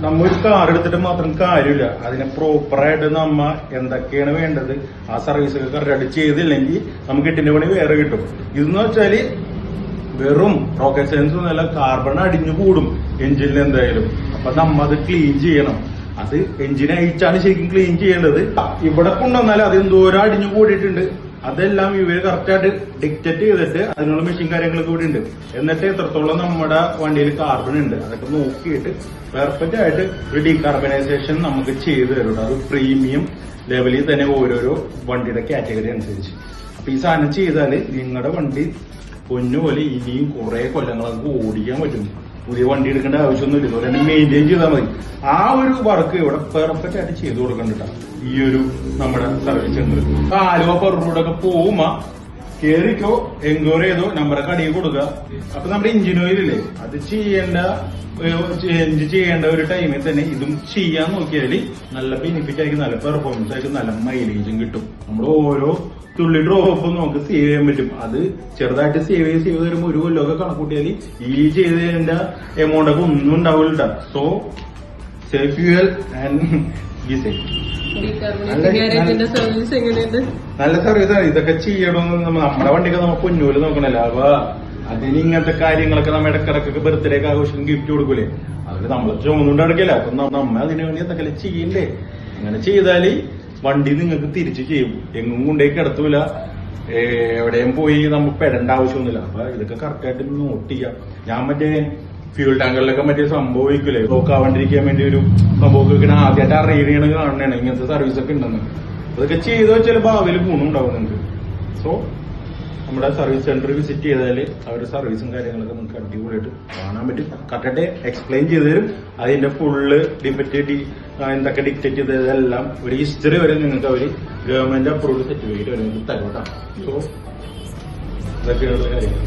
നമ്മ ഒരു കാർ എടുത്തിട്ട് മാത്രം കാര്യമില്ല, അതിനെ പ്രോപ്പറായിട്ട് നമ്മ എന്തൊക്കെയാണ് വേണ്ടത് ആ സർവീസ് ഒക്കെ കറക്റ്റ് ചെയ്തില്ലെങ്കിൽ നമുക്ക് കിട്ടുന്ന പണി വേറെ കിട്ടും. ഇതെന്ന് വെച്ചാല് വെറും റോക്കറ്റ് സയൻസ് ഒന്നല്ല, കാർബൺ അടിഞ്ഞു കൂടും എഞ്ചിനിൽ എന്തായാലും. അപ്പൊ നമ്മ അത് ക്ലീൻ ചെയ്യണം. അത് എഞ്ചിൻ അയച്ചാണ് ശരിക്കും ക്ലീൻ ചെയ്യേണ്ടത്. ഇവിടെ കൊണ്ടുവന്നാൽ അത് എന്തോരം അടിഞ്ഞു കൂടിയിട്ടുണ്ട്, അതെല്ലാം ഇവര് കറക്റ്റായിട്ട് ഡിക്റ്റേറ്റ് ചെയ്തിട്ട് അതിനുള്ള മെഷീൻ കാര്യങ്ങളൊക്കെ ഇവിടെ ഉണ്ട്. എന്നിട്ട് എത്രത്തോളം നമ്മുടെ വണ്ടിയിൽ കാർബൺ ഉണ്ട് അതൊക്കെ നോക്കിയിട്ട് പെർഫെക്റ്റ് ആയിട്ട് ഒരു ഡീകാർബണൈസേഷൻ നമുക്ക് ചെയ്തു തരും. അത് പ്രീമിയം ലെവലിൽ തന്നെ ഓരോരോ വണ്ടിയുടെ കാറ്റഗറി അനുസരിച്ച്. അപ്പൊ ഈ സാധനം ചെയ്താല് നിങ്ങളുടെ വണ്ടി പൊന്നുപോലെ ഇനിയും കുറെ കൊല്ലങ്ങളൊക്കെ ഓടിക്കാൻ പറ്റും. പുതിയ വണ്ടി എടുക്കേണ്ട ആവശ്യമൊന്നുമില്ല, ഇതുപോലെ തന്നെ മെയിൻറ്റെയിൻ ചെയ്താൽ മതി. ആ ഒരു വർക്ക് ഇവിടെ പെർഫെക്റ്റ് ആയിട്ട് ചെയ്തു കൊടുക്കണ്ട ഈ ഒരു നമ്മുടെ സർവീസ് സെന്റർ. ആലുവ പെർറോഡൊക്കെ പോകുമ്പോ കേറിക്കോ, എൻക്വയറി ചെയ്തോ, നമ്പറൊക്കെ അടിയിൽ കൊടുക്കുക. അപ്പൊ നമ്മുടെ എഞ്ചിൻ ഓയിലില്ലേ അത് ചേഞ്ച് ചെയ്യേണ്ട ഒരു ടൈമിൽ തന്നെ ഇതും ചെയ്യാൻ നോക്കിയാൽ നല്ല ബെനിഫിറ്റ് ആയിരിക്കും, നല്ല പെർഫോമൻസ് ആയിരിക്കും, നല്ല മൈലേജും കിട്ടും. നമ്മൾ ഓരോ തുള്ളി ഡ്രോപ്പും നമുക്ക് സേവ് ചെയ്യാൻ പറ്റും. അത് ചെറുതായിട്ട് സേവ് ചെയ്ത് വരുമ്പോൾ ഒരു കൊല്ലമൊക്കെ കണക്കൂട്ടിയാൽ ഈ ചെയ്തതിന്റെ എമൗണ്ട് ഒക്കെ ഒന്നും ഉണ്ടാവില്ല. So safe fuel and be safe. നല്ല സർവീസാണ്. ഇതൊക്കെ ചെയ്യണമെന്ന് നമ്മുടെ വണ്ടിക്ക് നമ്മൾ പൊന്നൂല് നോക്കണല്ലോ. അപ്പൊ അതിന് ഇങ്ങനത്തെ കാര്യങ്ങളൊക്കെ നമ്മൾ ഇടക്കിടക്കൊക്കെ ബർത്ത്ഡേക്ക് ആഘോഷം ഗിഫ്റ്റ് കൊടുക്കൂലേ, അതിൽ നമ്മൾ ചുമന്നുകൊണ്ട് നടക്കില്ല. അപ്പൊ നമ്മ അതിനു വേണ്ടി എന്തൊക്കെ ചെയ്യണ്ടേ? അങ്ങനെ ചെയ്താല് വണ്ടി നിങ്ങൾക്ക് തിരിച്ചു ചെയ്യും, എങ്ങും കൊണ്ടേക്ക് കിടത്തൂല, എവിടെയും പോയി നമ്മൾ പെടേണ്ട ആവശ്യമൊന്നുമില്ല. അപ്പൊ ഇതൊക്കെ കറക്റ്റായിട്ട് നോട്ട് ചെയ്യാം. ഞാൻ മറ്റേ ഫ്യൂൽ ടാങ്കറിലൊക്കെ മറ്റേ സംഭവിക്കില്ലേ നോക്കാവാണ്ടിരിക്കാൻ വേണ്ടി ഒരു സംഭവമൊക്കെ വെക്കണ ആദ്യമായിട്ട് അറിയണ കാണണേ ഇങ്ങനത്തെ സർവീസ് ഒക്കെ ഉണ്ടെന്ന്. അതൊക്കെ ചെയ്ത് വെച്ചാൽ ഭാവിയിൽ ഗുണം ഉണ്ടാവും നിങ്ങൾക്ക്. സോ നമ്മുടെ സർവീസ് സെന്റർ വിസിറ്റ് ചെയ്താല് അവരുടെ സർവീസും കാര്യങ്ങളൊക്കെ നിങ്ങൾക്ക് അടിപൊളിയായിട്ട് കാണാൻ പറ്റും. കറക്റ്റായിട്ട് എക്സ്പ്ലെയിൻ ചെയ്ത് തരും. അതിന്റെ ഫുള്ള് ഡിഫക്റ്റ് എന്തൊക്കെ ഡിക്റ്റേറ്റ് ചെയ്തതെല്ലാം ഒരു ഹിസ്റ്ററി വരെ നിങ്ങൾക്ക് അവർ ഗവൺമെന്റ് അപ്രൂവ്ഡ് സർട്ടിഫിക്കറ്റ് വരെ നിങ്ങൾക്ക് തരും കേട്ടോ. സോ ഇതൊക്കെയുള്ള കാര്യങ്ങൾ.